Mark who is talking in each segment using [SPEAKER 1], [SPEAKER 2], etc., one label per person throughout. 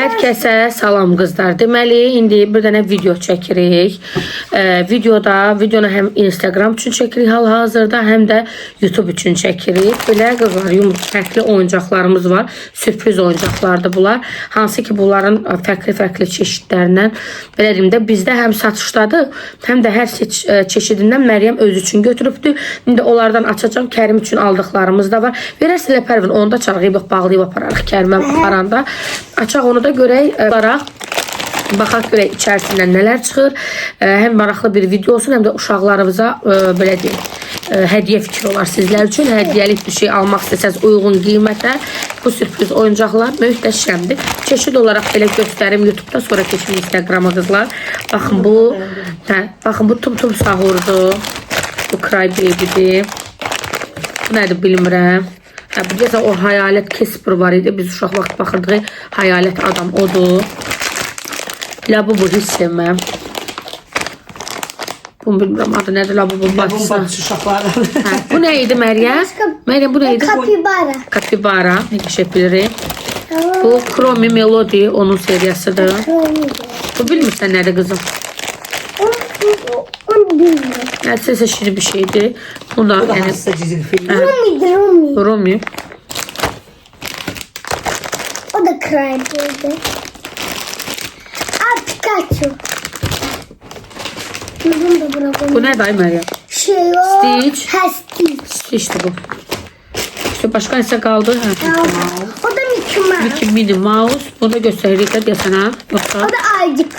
[SPEAKER 1] Hər kəsə salam qızlar. Deməli, indi bir dənə video çəkirik. Videonu həm Instagram üçün çəkirik hal-hazırda, həm də YouTube üçün çəkirik. Belə qızlar, fərqli oyuncaqlarımız var. Sürpriz oyuncaqlardır bunlar. Hansı ki, bunların fərqli çeşidlərindən, belə deyim də, bizdə həm satışdadır, həm də hər çeşidindən Məryəm öz üçün götürübdür. İndi onlardan açacağım. Kərim üçün aldıqlarımız da var. Verərsə Pərvin, onu da çağırıb bağlayıb apararıq Kərimə aparanda. Açaq onu da görək, baxaq görək içərisindən nələr çıxır. Həm maraqlı bir video olsun, həm də uşaqlarımıza belə deyim, hədiyyə fikri olar sizlər üçün. Hədiyyəlik bir şey almaq istəsəz uyğun qiymətə bu sürpriz oyuncaqlar möhtəşəmdir. Çeşid olaraq belə göstərim YouTube'da, sonra keçim Instagram'a qızlar. Baxın bu, baxın bu tum sahurdur. Bu Cry Baby'dir. Bu nədir bilmirəm. Burada o hayalət Casper var idi. Biz uşaq vaxt baxırdıq. Hayalət adam odur. Labubu hiç sevməm. Bunu bilmirəm adı nədir Labubu bacısı. Bu nə idi Məryəm? Məryəm bu nə idi?
[SPEAKER 2] Kapibara.
[SPEAKER 1] Kapibara. Ne qəşəng bilirik. Bu Chromie Melody onun seriyasıdır. Bu bilmirsən nədir qızım?
[SPEAKER 2] Onu bilmiyorum.
[SPEAKER 1] Nəsə şirin bir şeydir. Bu da
[SPEAKER 3] hasta çizgi film.
[SPEAKER 1] Romi.
[SPEAKER 2] O da Cry Baby. Pikachu. Bunu da bırakalım.
[SPEAKER 1] Bu ne day Meryem?
[SPEAKER 2] Şey o.
[SPEAKER 1] Stitch.
[SPEAKER 2] Ha, Stitch.
[SPEAKER 1] İşte bu. İşte başka neyse kaldı.
[SPEAKER 2] O da Mickey Mouse.
[SPEAKER 1] Mickey Minnie Mouse. Bunu da gösterirdik de sana. Yoksa.
[SPEAKER 2] O da Aycık.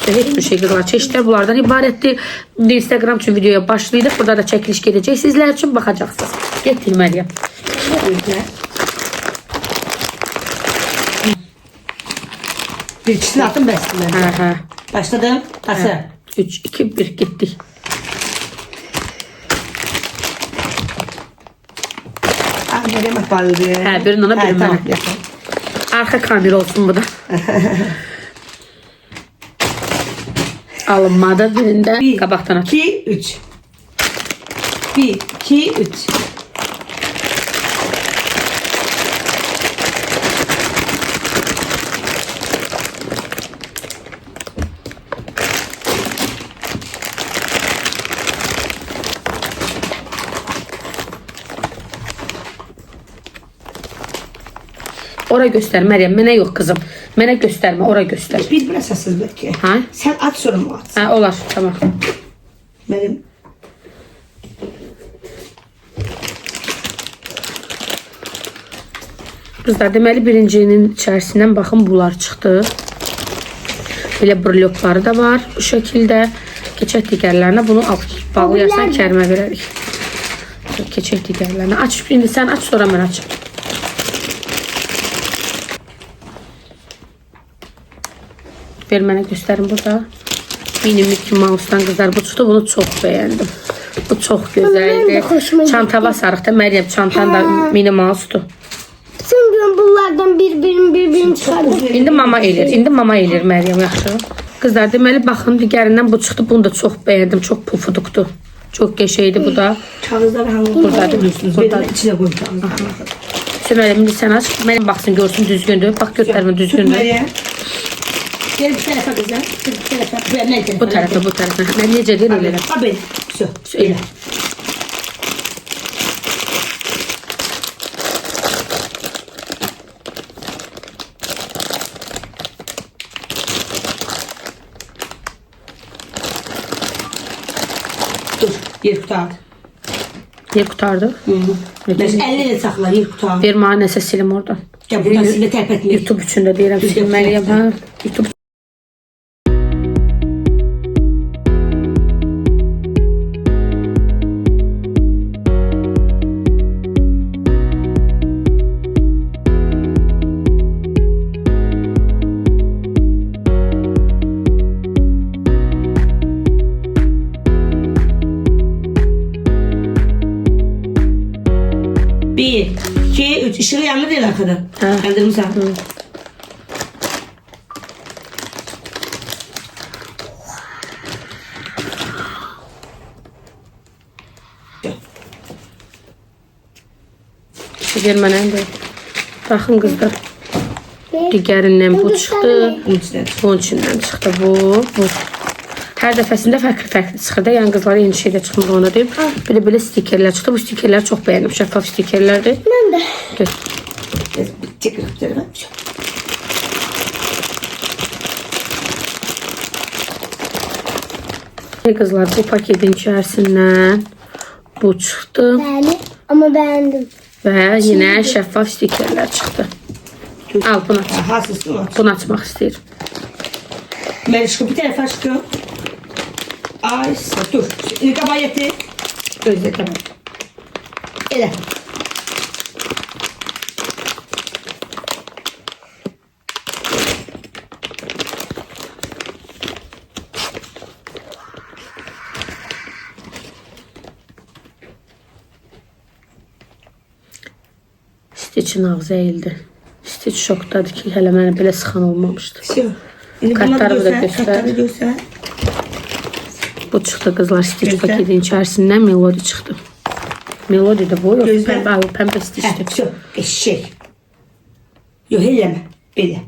[SPEAKER 1] Hiçbir şekilde var. Çeşitler bunlardan ibarettir. Instagram için videoya başlaydık. Burada da çekiliş gelecek. Sizler için bakacaksınız. Getir Meryem.
[SPEAKER 3] Bir ikisini attım ben. Başladım. Hazır.
[SPEAKER 1] 3, 2, 1 gittik.
[SPEAKER 3] Meryem atmalıdır.
[SPEAKER 1] Birinin ona birinin
[SPEAKER 3] tamam,
[SPEAKER 1] bana. Arka kamera olsun bu da. Alınmadı birinde. Kabaktan at.
[SPEAKER 3] 2, 3. 1, 2, 3.
[SPEAKER 1] Oraya göster Meryem. Mənə yok kızım. Mənə gösterme. Oraya göster.
[SPEAKER 3] Bir biraz sessiz belki.
[SPEAKER 1] Ha?
[SPEAKER 3] Sen at sonra mı at?
[SPEAKER 1] Ha, olar. Tamam.
[SPEAKER 3] Benim.
[SPEAKER 1] Kızlar deməli birincinin içərisindən baxın bunlar çıxdı. Belə brülokları da var bu şəkildə. Keçək digərlərinə bunu bağlayarsan Kərimə verərik. Keçək digərlərinə. Aç indi sən aç sonra mən açım. Ver mənə göstərin burada. Mini Mickey Mouse'dan qızlar bu çıxdı. Bunu çox bəyəndim. Bu çox gözəldir. Çantava sarıq da Məryəm çantan da Mini Mouse'dur.
[SPEAKER 2] Bütün gün bunlardan birbirini çıxardım.
[SPEAKER 1] İndi mama elir. İndi mama elir Məryəm yaxşı. Qızlar deməli baxın digərindən bu çıxdı. Bunu da çox bəyəndim. Çox pufudukdur. Çox qəşəngdir bu da.
[SPEAKER 3] Kağızları hangi
[SPEAKER 1] Buradadır.
[SPEAKER 3] Buradadır. İçine koy kağızları.
[SPEAKER 1] Sömərəm indi sən aç. Mənim baxsın görsün düzgündür. Bax göstərmə düzgündür.
[SPEAKER 3] Meryem. Gel bir tarafa kızım. Bir tarafa.
[SPEAKER 1] Bu tarafa bu tarafa. Mən necə deyir elə.
[SPEAKER 3] Ha ben. Su.
[SPEAKER 1] Elə.
[SPEAKER 3] Dur. Yer kurtar.
[SPEAKER 1] Yer qutardı.
[SPEAKER 3] Ben elle sakla yer kurtar.
[SPEAKER 1] Ver mənə nəsə silim oradan.
[SPEAKER 3] Gel buradan sizinle terpetmeyin.
[SPEAKER 1] YouTube üçün də deyirəm silməliyəm ha. YouTube.
[SPEAKER 3] Bir, iki, üç. Işığı yandı değil arkada. Kaldırmışsın.
[SPEAKER 1] Ver mənə indi. Baxın qızlar. Digərindən bu çıxdı.
[SPEAKER 3] Bunun içindən çıxdı.
[SPEAKER 1] Bunun içindən çıxdı bu. Hər dəfəsində fərqli çıxır da. Yəni qızlara yeni şeylər çıxmır onu deyim. Bir də belə stikerlər çıxdı. Bu stikerləri çox bəyəndim. Şəffaf stikerlərdir.
[SPEAKER 2] Ben de.
[SPEAKER 3] Bitti kırıkları.
[SPEAKER 1] Qızlar bu paketin içərisindən bu çıxdı.
[SPEAKER 2] Bəli. Ama beğendim.
[SPEAKER 1] Və yenə şəffaf stikerlər çıxdı. Al bunu aç.
[SPEAKER 3] Hasırsın aç.
[SPEAKER 1] Bunu açmaq istəyir.
[SPEAKER 3] Melişko bir tarafa aşkım. Ay dur. Kabayeti. Gözle tamam. Ele.
[SPEAKER 1] Stitch'in ağzı əyildi. Stitch şokdadır ki, hələ mənə belə sıxan olmamışdı.
[SPEAKER 3] Şey.
[SPEAKER 1] Kartları da göster.
[SPEAKER 3] Kartları göster.
[SPEAKER 1] Bu çıxdı qızlar Stitch
[SPEAKER 3] Gözlə.
[SPEAKER 1] paketin içərisindən Melody çıxdı. Melody də bu, yox
[SPEAKER 3] Gözlə.
[SPEAKER 1] pəmbə Stitch'dir.
[SPEAKER 3] Hə, eşek. Yok elleme. Belə.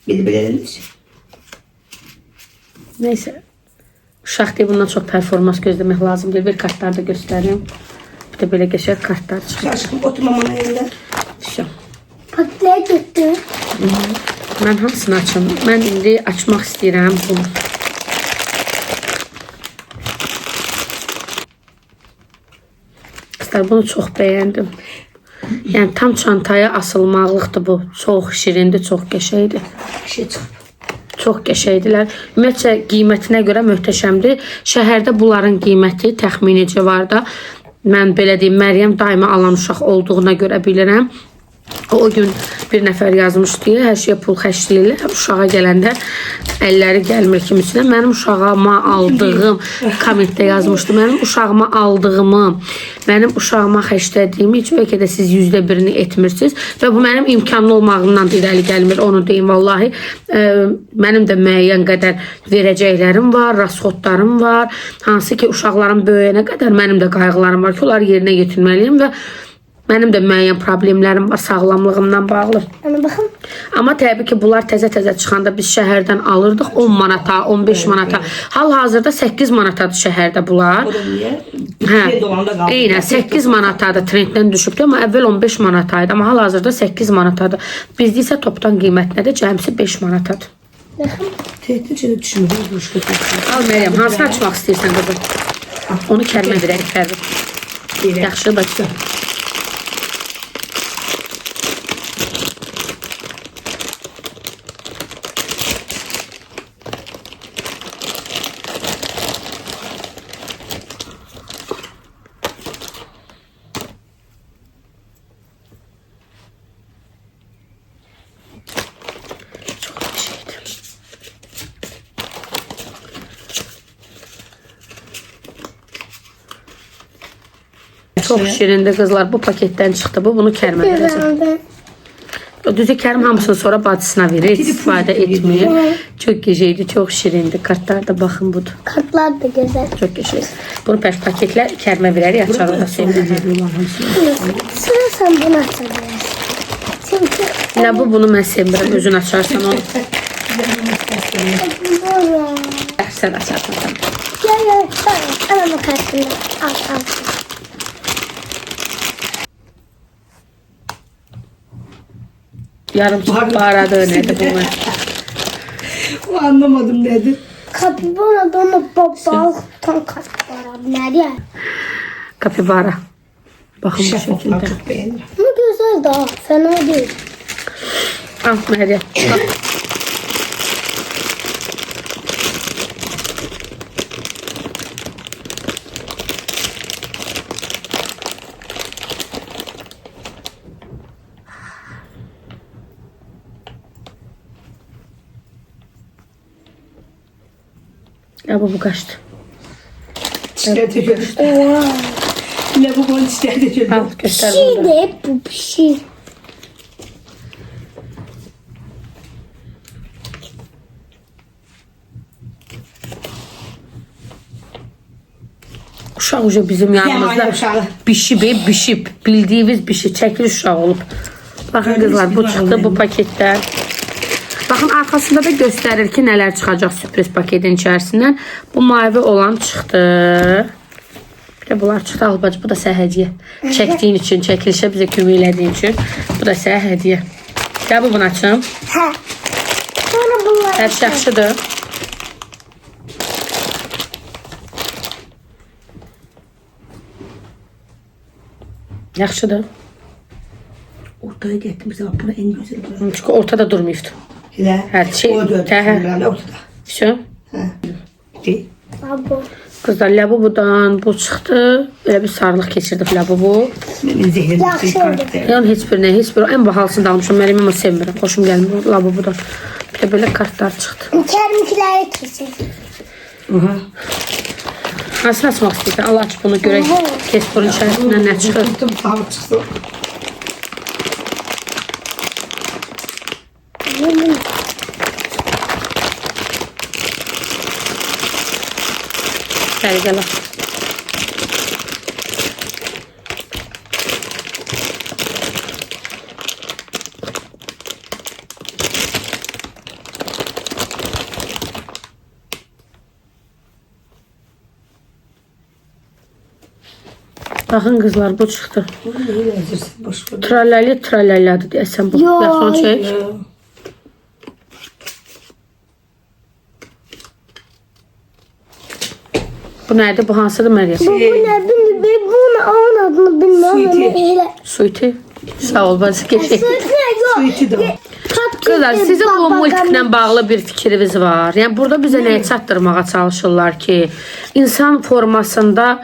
[SPEAKER 3] Belə eləmiş.
[SPEAKER 1] Neyse. Uşaq deyə bundan çox performans gözləmək lazımdır. Bir kartları da göstərim. Bir də belə qəşəng kartlar çıxır.
[SPEAKER 3] Aşkım oturma bana yerinde.
[SPEAKER 1] Vəsə.
[SPEAKER 2] Patlaya gitti.
[SPEAKER 1] Mən hamısını açım. Mən indi açmaq istəyirəm bunu. Qızlar bunu çox bəyəndim. Yəni tam çantaya asılmaqlıqdır bu. Çox şirindir, çox qəşəngdir.
[SPEAKER 3] Bir şey çıkıp.
[SPEAKER 1] Çox qəşəngdilər. Ümumiyyətcə qiymətinə görə möhtəşəmdir. Şəhərdə bunların qiyməti təxmini civarda. Mən belə deyim, Məryəm daima alan uşaq olduğuna görə bilirəm. O gün bir nəfər yazmışdı, hər şeyə pul xərcləyirlər. Uşağa gələndə əlləri gəlmir kimisinə. Mənim uşağıma aldığım, kommentdə yazmışdı. Mənim uşağıma aldığımı, mənim uşağıma xərclədiyimi heç bəlkə də siz %1'ini etmirsiniz. Və bu mənim imkanlı olmağımdan irəli gəlmir, onu deyim vallahi. Mənim də müəyyən qədər verəcəklərim var, rasxodlarım var. Hansı ki, uşaqlarım böyüyənə qədər mənim də qayğılarım var ki, onları yerinə yetirməliyim və mənim də müəyyən problemlərim var sağlamlığımdan bağlı.
[SPEAKER 2] Ana bakın.
[SPEAKER 1] Amma təbii ki, bunlar təzə-təzə çıxanda biz şəhərdən alırdıq 10 manata, 15 manata. Hal-hazırda 8 manatadır şəhərdə bunlar.
[SPEAKER 3] O da niye?
[SPEAKER 1] Hə.
[SPEAKER 3] Bir dolanda kaldı.
[SPEAKER 1] Eynən 8 manatadır, trenddən düşübdür, amma əvvəl 15 manataydı, amma hal-hazırda 8 manatadır. Bizdə isə topdan qiymətlədir, cəmsi 5 manatadır.
[SPEAKER 2] Bakın.
[SPEAKER 3] Tehdit içinde düşünmüyorum.
[SPEAKER 1] Al Məryəm, hansını açmaq istəyirsən qızım? Onu Kərimə verərik Fərvid. Yaxşı, bax. Çox şirindir qızlar. Bu paketdən çıxdı bu. Bunu Kərimə verəcəm.
[SPEAKER 2] Ben.
[SPEAKER 1] Düzü Kərim hamısını sonra bacısına verir. Heç istifadə etmir. Çox qəşəngdir, çox şirindir. Kartlar da baxın budur.
[SPEAKER 2] Kartlar da güzel.
[SPEAKER 1] Çox qəşəng. Bunu paketlər Kərimə verərik. Açar o da sevdirir.
[SPEAKER 2] Sıra sen bunu açabilirsin. Çünkü
[SPEAKER 1] Nə bu? Bunu mən sevmirəm. Özün açarsan onu.
[SPEAKER 2] böyle.
[SPEAKER 1] Sən açarsan. Tamam.
[SPEAKER 2] Gel şöyle. Ana kartını al.
[SPEAKER 1] Yarım saat barada önerdi bunu.
[SPEAKER 3] O anlamadım nedir?
[SPEAKER 2] Kapibara da ama balıktan kapibara. Nerede?
[SPEAKER 1] Kapibara. Baxın bu
[SPEAKER 3] Şeffaflar
[SPEAKER 1] şəkildə.
[SPEAKER 3] çok beğenirim.
[SPEAKER 2] Bu güzel daha. Fena değil.
[SPEAKER 1] Al Məryəm. Al. Ya bu kaçtı.
[SPEAKER 3] İşler de görür.
[SPEAKER 2] Oha.
[SPEAKER 3] Lavabonun işler de görür.
[SPEAKER 1] Al göster
[SPEAKER 2] Şey
[SPEAKER 1] bunu.
[SPEAKER 2] de hep bu bir şey.
[SPEAKER 1] Uşaq uca bizim yanımızda
[SPEAKER 3] Yaman uşağı.
[SPEAKER 1] bişib, bildiğimiz bir şey, çəkiliş uşaq olub. Baxın
[SPEAKER 3] Gördünüz
[SPEAKER 1] qızlar, bu
[SPEAKER 3] mü?
[SPEAKER 1] çıxdı bu paketdən. arxasında da göstərir ki, nələr çıxacaq sürpriz paketin içərisindən. Bu mavi olan çıxdı. Bir də bunlar çıxdı. Albacı, bu da sənə hədiyyə. Çəkdiyin üçün, çəkilişə bizə kömək elədiyin üçün. Bu da sənə hədiyyə. Gəl bu bunu açım.
[SPEAKER 2] Hə. Sonra bunları.
[SPEAKER 1] Hər şey yaxşıdır. Yaxşıdır.
[SPEAKER 3] Ortaya getirmişəm. Bura en güzel bura.
[SPEAKER 1] Çünki ortada durmayıbdı.
[SPEAKER 3] Elə.
[SPEAKER 1] Hər şey.
[SPEAKER 3] O da ortada.
[SPEAKER 1] Все.
[SPEAKER 3] Hə. Bitti.
[SPEAKER 2] Baba.
[SPEAKER 1] Kızlar, labubudan bu çıxdı. Elə bir sarılıq keçirdik labubu.
[SPEAKER 3] Mənim zehirli
[SPEAKER 2] Yaxşı
[SPEAKER 3] bir
[SPEAKER 2] oldu.
[SPEAKER 3] karakter.
[SPEAKER 1] Yəni heç bir nə, heç bir ən bahalısını da almışam. Mənim amma sevmirəm. Xoşum gəlmir labubudan. Bir də belə kartlar çıxdı.
[SPEAKER 2] Kərimkiləri kesin.
[SPEAKER 3] Aha.
[SPEAKER 1] Hansını açmaq istəyirsən? Allah aç bunu görək. Kesburun içərisindən nə çıxır?
[SPEAKER 3] Tuttum sağ çıxsın.
[SPEAKER 1] Gəl. Baxın qızlar, bu çıxdı.
[SPEAKER 3] Neyle yazırsın boş ver.
[SPEAKER 1] Tralali deyəsən bu.
[SPEAKER 2] Yo.
[SPEAKER 1] Yaxşı onu çək. Bu nədir? Bu hansıdır Məryəm?
[SPEAKER 2] Bu ne bilmiyorum. Bunu onun adını bilmiyorum.
[SPEAKER 3] Sweetie.
[SPEAKER 2] Öyle.
[SPEAKER 1] Suiti. Sağ ol, bazı geçək.
[SPEAKER 2] Sweetie yok.
[SPEAKER 3] Suiti de o.
[SPEAKER 1] Qızlar, sizin bu multiklə bağlı bir fikriniz var. Yəni burada bizə nəyi çatdırmağa çalışırlar ki, insan formasında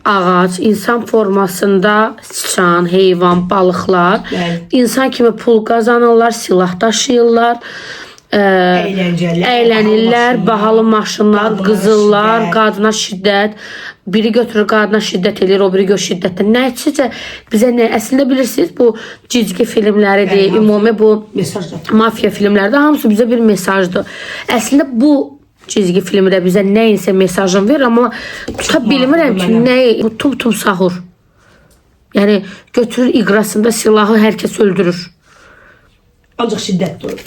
[SPEAKER 1] ağac, insan formasında sıçan, heyvan, balıqlar,
[SPEAKER 3] Bəli.
[SPEAKER 1] insan kimi pul qazanırlar, silah daşıyırlar, əylənirlər, bahalı maşınlar,
[SPEAKER 3] qadına
[SPEAKER 1] qızıllar,
[SPEAKER 3] şiddət.
[SPEAKER 1] qadına şiddət. Biri götürür qadına şiddət edir, o biri gör şiddətdən. Nəticə bizə nə? Əslində bilirsiniz, bu cizgi filmləridir,
[SPEAKER 3] Bəli,
[SPEAKER 1] ümumi bu
[SPEAKER 3] Mesaj da.
[SPEAKER 1] mafiya filmlərdə hamısı bizə bir mesajdır. Əslində bu cizgi filmi də bizə nəyinsə mesajını verir, amma tuta bilmirəm ki, nəyi, bu tum sahur. Yəni götürür iqrasında silahı hər kəs öldürür.
[SPEAKER 3] Ancaq şiddətli olur.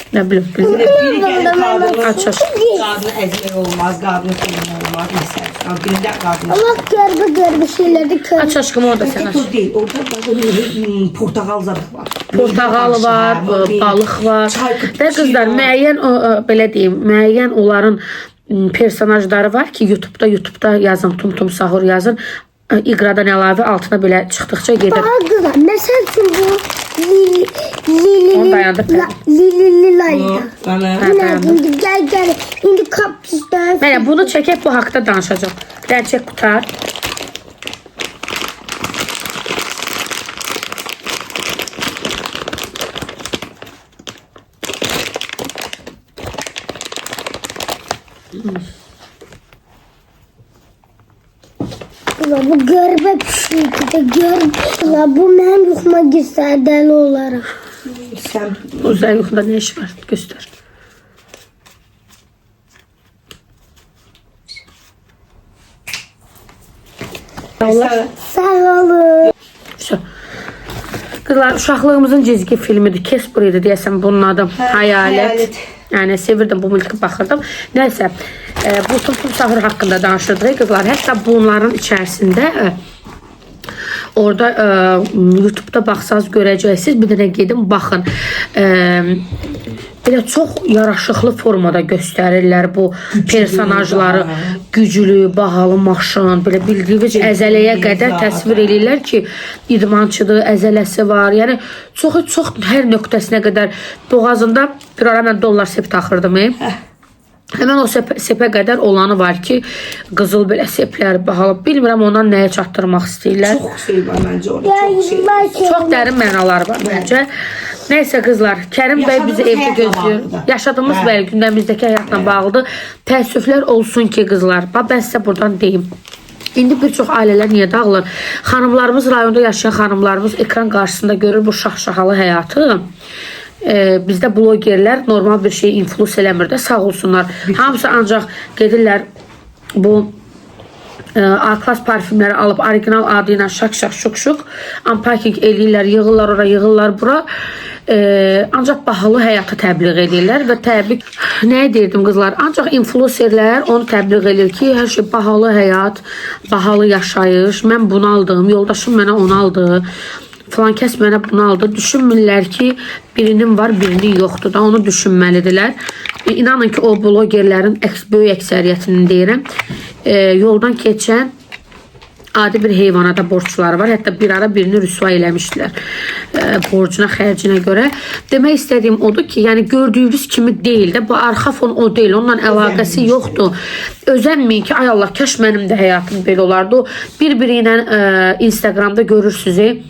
[SPEAKER 1] Nə bilim.
[SPEAKER 3] Biri gəlir qadını
[SPEAKER 1] Aç.
[SPEAKER 3] Qadını əzmək olmaz, qadını sevmək olmaz. Məsələn, birində qadını.
[SPEAKER 2] Allah görbe şeyleri kör.
[SPEAKER 1] Aç aşkım, orada sən aç.
[SPEAKER 3] Dur değil, orada portakal zadı var.
[SPEAKER 1] Portağalı var, balıq var. Və qızlar, müəyyən belə deyim, müəyyən onların personajları var ki, YouTube'da yazın, tum sahur yazın. İqradan əlavə altına belə çıxdıqca gedir.
[SPEAKER 2] Daha güzel. Mesela bu
[SPEAKER 1] Onu dayandıq.
[SPEAKER 2] Lili layla.
[SPEAKER 3] Bana.
[SPEAKER 2] Şimdi gel. Şimdi kapsızdan.
[SPEAKER 1] Mənə bunu çəkək, bu haqda danışacaq. Bir dənə çək qutar.
[SPEAKER 2] Bu görbe bir şey. Bu benim yuxuma girsə dəli olaraq.
[SPEAKER 3] Sen
[SPEAKER 1] Uzay yuxuda nə iş var? Göstər.
[SPEAKER 2] Sağ olun.
[SPEAKER 1] Все. Qızlar, uşaqlığımızın cizgi filmidir. Kesper idi deyəsən bunun adı. Hayalət.
[SPEAKER 3] Hayalət.
[SPEAKER 1] Yəni sevirdim, bu multika baxırdım. Nəysə, bu tum sahur haqqında danışırdıq qızlar. Hətta bunların içərisində orada YouTube'da baxsanız görəcəksiniz. Bir dənə gedin, baxın. Belə çox yaraşıqlı formada göstərirlər bu personajları. Güclü, bahalı maşın, belə bildiyiniz əzələyə qədər təsvir edirlər ki, idmançıdır, əzələsi var. Yəni çox hər nöqtəsinə qədər boğazında bir ara mən dollar sep taxırdım. Həmən o sepə qədər olanı var ki, qızıl belə seplər, bahalı. Bilmirəm ondan nəyə çatdırmaq istəyirlər.
[SPEAKER 3] çok şey var bence orada. Çok şey.
[SPEAKER 1] Çox dərin mənalar var məncə. Nəysə qızlar, Kərim bəy bizi evdə
[SPEAKER 3] Yaşadığımız həyatla
[SPEAKER 1] gözləyir.
[SPEAKER 3] bağlıdır.
[SPEAKER 1] Yaşadığımız
[SPEAKER 3] Hə.
[SPEAKER 1] və gündəmizdəki həyatla bağlıdır. Təəssüflər olsun ki, qızlar. Mən sizə buradan deyim. İndi bir çox ailələr niyə dağılır? Xanımlarımız, rayonda yaşayan xanımlarımız ekran qarşısında görür bu şaxşaxalı həyatı. Bizdə blogerlər normal bir şey influence eləmir də, sağ olsunlar. Hamısı ancaq gedirlər bu A-klass parfümləri alıb orijinal adı ilə şak şuk unpacking eləyirlər, yığırlar ora, yığırlar bura. Ancaq bahalı həyatı təbliğ edirlər və təbii nəyə deyirdim qızlar? Ancaq influencerlər onu təbliğ edir ki, hər şey bahalı həyat, bahalı yaşayış. Mən bunu aldım, yoldaşım mənə onu aldı. Falan kəs mənə bunu aldı. Düşünmürlər ki, birinin var, birinin yoxdur da. Onu düşünməlidirlər. İnanın ki, o blogerlərin böyük əksəriyyətini deyirəm. Yoldan keçən adi bir heyvana da borçları var. Hətta bir ara birini rüsva eləmişdilər. Borcuna, xərcinə görə. Demək istədiyim odur ki, yəni gördüyünüz kimi deyil də. Bu arxa fon o deyil. Onunla əlaqəsi yoxdur. Özənməyin ki, ay Allah, kaş mənim də həyatım belə olardı. O bir-biri ilə Instagramda görürsünüz.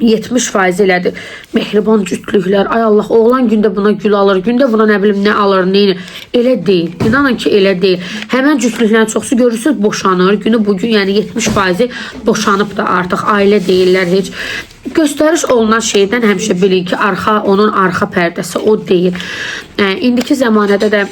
[SPEAKER 1] 70% elədir. Mehriban cütlüklər. Ay Allah, oğlan gündə buna gül alır, gündə buna nə bilim nə alır, neyini. Elə deyil. İnanın ki, elə deyil. Həmən cütlüklərin çoxsu görürsünüz boşanır. Günü bugün yəni 70% boşanıb da artıq ailə deyirlər heç. Göstəriş olunan şeydən həmişə bilin ki, onun arxa pərdəsi o deyil. İndiki zəmanədə də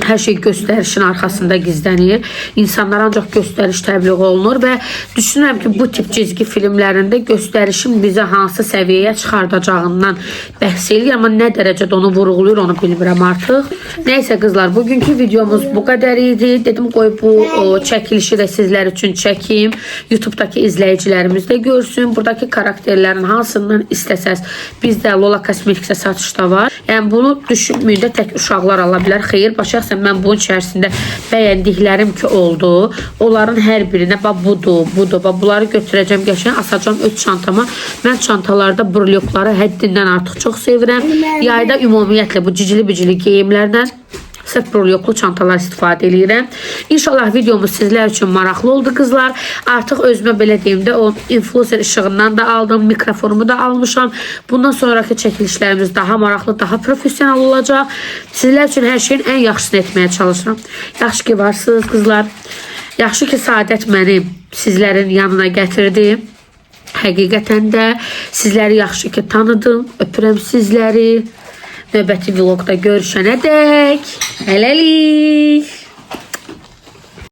[SPEAKER 1] hər şey göstərişin arxasında gizlənir. İnsanlar ancaq göstəriş təbliğ olunur və düşünürəm ki, bu tip cizgi filmlərində göstərişin bizə hansı səviyyəyə çıxardacağından bəhs edir, amma nə dərəcədə onu vurğuluyur, onu bilmirəm artıq. Nəysə qızlar, bugünkü videomuz bu qədər idi. Dedim qoy bu çəkilişi də sizlər üçün çəkim. YouTube-daki izləyicilərimiz də görsün. Buradakı karakterlərin hansından istəsəz, bizdə Lola Cosmetics'ə satışda var. Yəni bunu düşünməyin də tək uşaqlar ala bilər. Xeyr, başaqsən mən bunun içərisində bəyəndiklərim ki oldu. Onların hər birinə budur. Bunları götürəcəm, qəşəng asacağım öz çantama. Mən çantalarda burlyokları həddindən artıq çox sevirəm. Yayda ümumiyyətlə bu cicili-bicili geyimlərdən sırf brolyoklu çantalar istifadə edirəm. İnşallah videomuz sizlər üçün maraqlı oldu qızlar. Artıq özümə belə deyim də o influencer işığından da aldım. Mikrofonumu da almışam. Bundan sonraki çəkilişlərimiz daha maraqlı, daha profesional olacaq. Sizlər üçün hər şeyin ən yaxşısını etməyə çalışıram. Yaxşı ki varsınız qızlar. Yaxşı ki Saadət məni sizlərin yanına gətirdi. Həqiqətən də sizləri yaxşı ki tanıdım. Öpürəm sizləri. Növbəti vlogda görüşənədək hələlik.